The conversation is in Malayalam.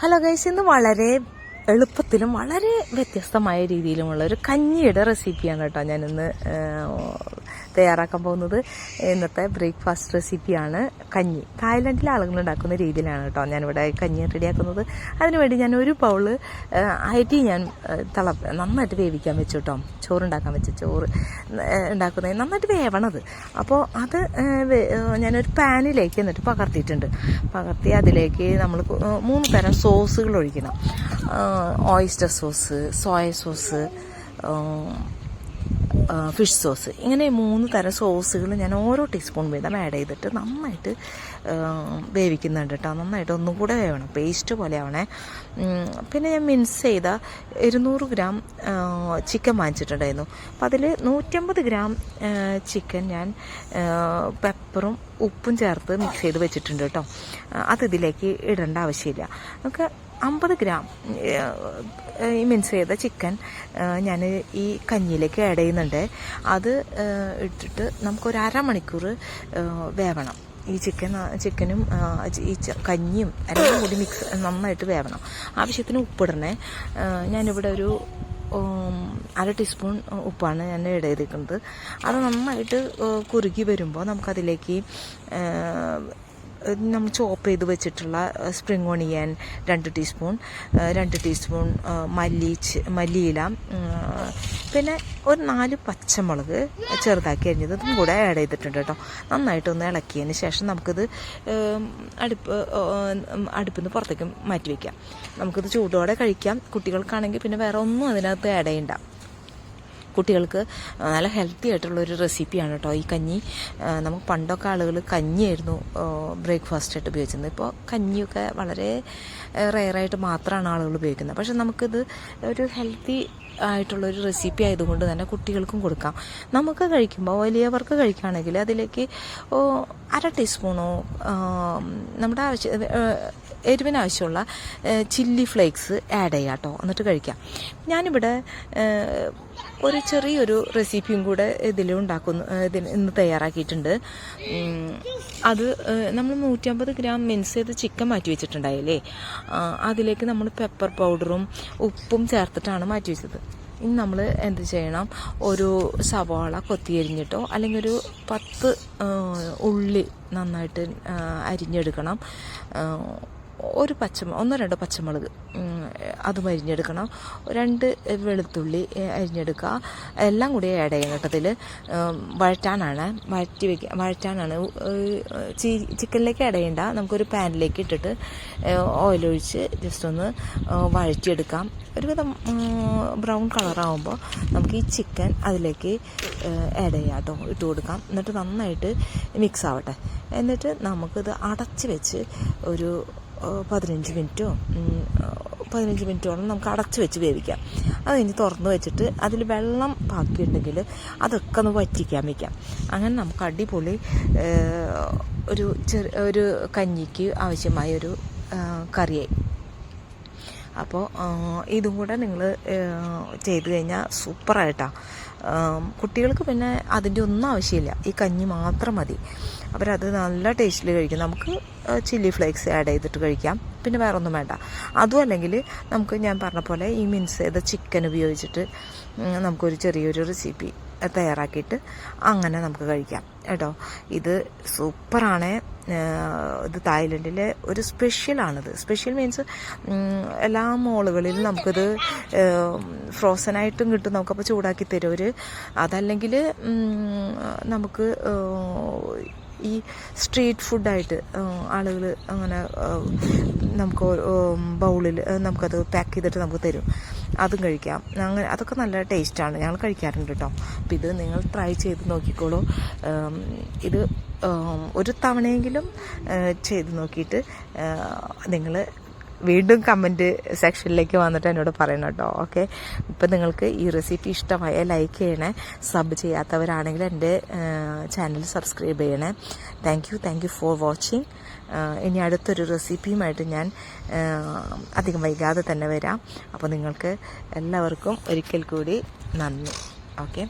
ഹലോ ഗൈസ്, ഇന്ന് വളരെ എളുപ്പത്തിലും വളരെ വ്യത്യസ്തമായ രീതിയിലുമുള്ള ഒരു കഞ്ഞിയുടെ റെസിപ്പിയാണ് കേട്ടോ ഞാനിന്ന് തയ്യാറാക്കാൻ പോകുന്നത്. ഇന്നത്തെ ബ്രേക്ക്ഫാസ്റ്റ് റെസിപ്പിയാണ് കഞ്ഞി. തായ്ലൻഡിലെ ആളുകൾ ഉണ്ടാക്കുന്ന രീതിയിലാണ് കേട്ടോ ഞാനിവിടെ കഞ്ഞി റെഡിയാക്കുന്നത്. അതിനുവേണ്ടി ഞാൻ ഒരു ബൗള് അരി ഞാൻ നന്നായിട്ട് വേവിക്കാൻ വെച്ചു കേട്ടോ. ചോറുണ്ടാക്കാൻ വെച്ച ചോറ് ഉണ്ടാക്കുന്നത് നന്നായിട്ട് വേവണത്. അപ്പോൾ അത് ഞാനൊരു പാനിലേക്ക് എന്നിട്ട് പകർത്തി അതിലേക്ക് നമ്മൾ 3 തരം സോസുകൾ ഒഴിക്കണം. Oyster sauce, soya sauce, fish sauce, ഇങ്ങനെ 3 തരം സോസുകൾ ഞാൻ ഓരോ ടീസ്പൂൺ വീതം ആഡ് ചെയ്തിട്ട് നന്നായിട്ട് വേവിക്കുന്നുണ്ട് കേട്ടോ. നന്നായിട്ട് ഒന്നും കൂടെ വേവണം, പേസ്റ്റ് പോലെ ആവണേ. പിന്നെ ഞാൻ മിക്സ് ചെയ്ത 200 ഗ്രാം ചിക്കൻ വാങ്ങിച്ചിട്ടുണ്ടായിരുന്നു. അപ്പം അതിൽ 150 ഗ്രാം ചിക്കൻ ഞാൻ പെപ്പറും ഉപ്പും ചേർത്ത് മിക്സ് ചെയ്ത് വെച്ചിട്ടുണ്ട് കേട്ടോ. അതിലേക്ക് ഇടേണ്ട ആവശ്യമില്ല. നമുക്ക് 50 ഗ്രാം ഈ മിക്സ് ചെയ്ത ചിക്കൻ ഞാൻ ഈ കഞ്ഞിയിലേക്ക് ആഡ് ചെയ്യുന്നുണ്ട്. അത് ഇട്ടിട്ട് നമുക്കൊരു അരമണിക്കൂർ വേവണം. ഈ ചിക്കനും ഈ കഞ്ഞിയും എല്ലാം കൂടി നന്നായിട്ട് വേവണം. ആവശ്യത്തിന് ഉപ്പിടണേ. ഞാനിവിടെ ഒരു 1/2 ടീസ്പൂൺ ഉപ്പാണ് ഞാൻ ആഡ് ചെയ്തിരിക്കുന്നത്. അത് നന്നായിട്ട് കുറുകി വരുമ്പോൾ നമുക്കതിലേക്ക് നമ്മൾ ചോപ്പ് ചെയ്ത് വെച്ചിട്ടുള്ള സ്പ്രിംഗ് ഓണിയൻ 2 ടീസ്പൂൺ മല്ലിയില, പിന്നെ ഒരു 4 പച്ചമുളക് ചെറുതാക്കി അരിഞ്ഞത് ഇതും കൂടെ ആഡ് ചെയ്തിട്ടുണ്ട് കേട്ടോ. നന്നായിട്ടൊന്ന് ഇളക്കിയതിന് ശേഷം നമുക്കിത് അടുപ്പിൽ നിന്ന് പുറത്തേക്ക് മാറ്റി വയ്ക്കാം. നമുക്കിത് ചൂടോടെ കഴിക്കാം. കുട്ടികൾക്കാണെങ്കിൽ പിന്നെ വേറെ ഒന്നും അതിനകത്ത് ആഡ് ചെയ്യണ്ട. കുട്ടികൾക്ക് നല്ല ഹെൽത്തി ആയിട്ടുള്ളൊരു റെസിപ്പിയാണ് കേട്ടോ ഈ കഞ്ഞി. നമുക്ക് പണ്ടൊക്കെ ആളുകൾ കഞ്ഞിയായിരുന്നു ബ്രേക്ക്ഫാസ്റ്റായിട്ട് ഉപയോഗിച്ചിരുന്നത്. ഇപ്പോൾ കഞ്ഞിയൊക്കെ വളരെ റെയറായിട്ട് മാത്രമാണ് ആളുകൾ ഉപയോഗിക്കുന്നത്. പക്ഷെ നമുക്കിത് ഒരു ഹെൽത്തി ആയിട്ടുള്ളൊരു റെസിപ്പി ആയതുകൊണ്ട് തന്നെ കുട്ടികൾക്കും കൊടുക്കാം. നമുക്ക് കഴിക്കുമ്പോൾ, വലിയവർക്ക് കഴിക്കുകയാണെങ്കിൽ അതിലേക്ക് 1/2 ടീസ്പൂണോ നമ്മുടെ എരിവിനാവശ്യമുള്ള ചില്ലി ഫ്ലേക്സ് ആഡ് ചെയ്യാം കേട്ടോ. എന്നിട്ട് കഴിക്കാം. ഞാനിവിടെ ഒരു ചെറിയൊരു റെസിപ്പിയും കൂടെ ഇന്ന് തയ്യാറാക്കിയിട്ടുണ്ട്. അത് നമ്മൾ 150 ഗ്രാം മിക്സ് ചെയ്ത് ചിക്കൻ മാറ്റി വെച്ചിട്ടുണ്ടായില്ലേ, അതിലേക്ക് നമ്മൾ പെപ്പർ പൗഡറും ഉപ്പും ചേർത്തിട്ടാണ് മാറ്റി വെച്ചത്. ഇനി നമ്മൾ എന്ത് ചെയ്യണം, ഒരു സവാള കൊത്തിയരിഞ്ഞിട്ടോ അല്ലെങ്കിൽ ഒരു 10 ഉള്ളി നന്നായിട്ട് അരിഞ്ഞെടുക്കണം. 1-2 പച്ചമുളക് അതും അരിഞ്ഞെടുക്കണം. 2 വെളുത്തുള്ളി അരിഞ്ഞെടുക്കുക. എല്ലാം കൂടി ആഡ് ചെയ്യണം കേട്ടോ. അതിൽ വഴറ്റാനാണ്. ചിക്കനിലേക്ക് ആഡ് ചെയ്യണ്ട. നമുക്കൊരു പാനിലേക്ക് ഇട്ടിട്ട് ഓയിലൊഴിച്ച് ജസ്റ്റ് ഒന്ന് വഴറ്റിയെടുക്കാം. ഒരുവിധം ബ്രൗൺ കളറാകുമ്പോൾ നമുക്ക് ഈ ചിക്കൻ അതിലേക്ക് ആഡ് ചെയ്യാം കേട്ടോ, ഇട്ട് കൊടുക്കാം. എന്നിട്ട് നന്നായിട്ട് മിക്സ് ആവട്ടെ. എന്നിട്ട് നമുക്കിത് അടച്ച് വെച്ച് ഒരു 15 മിനിറ്റോളം നമുക്ക് അടച്ച് വെച്ച് വേവിക്കാം. അത് കഴിഞ്ഞ് തുറന്ന് വെച്ചിട്ട് അതിൽ വെള്ളം ബാക്കിയുണ്ടെങ്കിൽ അതൊക്കെ ഒന്ന് വറ്റിക്കാൻ വയ്ക്കാം. അങ്ങനെ നമുക്ക് അടിപൊളി ഒരു കഞ്ഞിക്ക് ആവശ്യമായൊരു കറിയായി. അപ്പോൾ ഇതും കൂടെ നിങ്ങൾ ചെയ്ത് കഴിഞ്ഞാൽ സൂപ്പറായിട്ടാണ്. കുട്ടികൾക്ക് പിന്നെ അതിൻ്റെ ഒന്നും ആവശ്യമില്ല, ഈ കഞ്ഞി മാത്രം മതി. അവരത് നല്ല ടേസ്റ്റിൽ കഴിക്കും. നമുക്ക് ചില്ലി ഫ്ലേക്സ് ആഡ് ചെയ്തിട്ട് കഴിക്കാം. പിന്നെ വേറെ ഒന്നും വേണ്ട. അതും അല്ലെങ്കിൽ നമുക്ക് ഞാൻ പറഞ്ഞ പോലെ ഈ മിക്സ് ചെയ്ത ചിക്കൻ ഉപയോഗിച്ചിട്ട് നമുക്കൊരു ചെറിയൊരു റെസിപ്പി തയ്യാറാക്കിയിട്ട് അങ്ങനെ നമുക്ക് കഴിക്കാം കേട്ടോ. ഇത് സൂപ്പറാണ്. ഇത് തായ്ലൻഡിലെ ഒരു സ്പെഷ്യലാണിത്. സ്പെഷ്യൽ മീൻസ് എല്ലാ മോളുകളിലും നമുക്കിത് ഫ്രോസനായിട്ടും കിട്ടും. നമുക്കപ്പോൾ ചൂടാക്കി തരും അവർ. അതല്ലെങ്കിൽ നമുക്ക് ഈ സ്ട്രീറ്റ് ഫുഡായിട്ട് ആളുകൾ അങ്ങനെ നമുക്ക് ബൗളിൽ നമുക്കത് പാക്ക് ചെയ്തിട്ട് നമുക്ക് തരും. അതും കഴിക്കാം. അങ്ങനെ അതൊക്കെ നല്ല ടേസ്റ്റാണ്. ഞങ്ങൾ കഴിക്കാറുണ്ട് കേട്ടോ. അപ്പം ഇത് നിങ്ങൾ ട്രൈ ചെയ്ത് നോക്കിക്കോളൂ. ഇത് ഒരു തവണയെങ്കിലും ചെയ്ത് നോക്കിയിട്ട് നിങ്ങൾ വീണ്ടും കമൻറ്റ് സെക്ഷനിലേക്ക് വന്നിട്ട് എന്നോട് പറയണം കേട്ടോ. ഓക്കെ, ഇപ്പം നിങ്ങൾക്ക് ഈ റെസിപ്പി ഇഷ്ടമായ ലൈക്ക് ചെയ്യണേ. സബ് ചെയ്യാത്തവരാണെങ്കിൽ എൻ്റെ ചാനൽ സബ്സ്ക്രൈബ് ചെയ്യണേ. Thank you for watching. ഇനി അടുത്തൊരു റെസിപ്പിയുമായിട്ട് ഞാൻ അധികം വൈകാതെ തന്നെ വരാം. അപ്പോൾ നിങ്ങൾക്ക് എല്ലാവർക്കും ഒരിക്കൽ കൂടി നന്ദി. ഓക്കെ.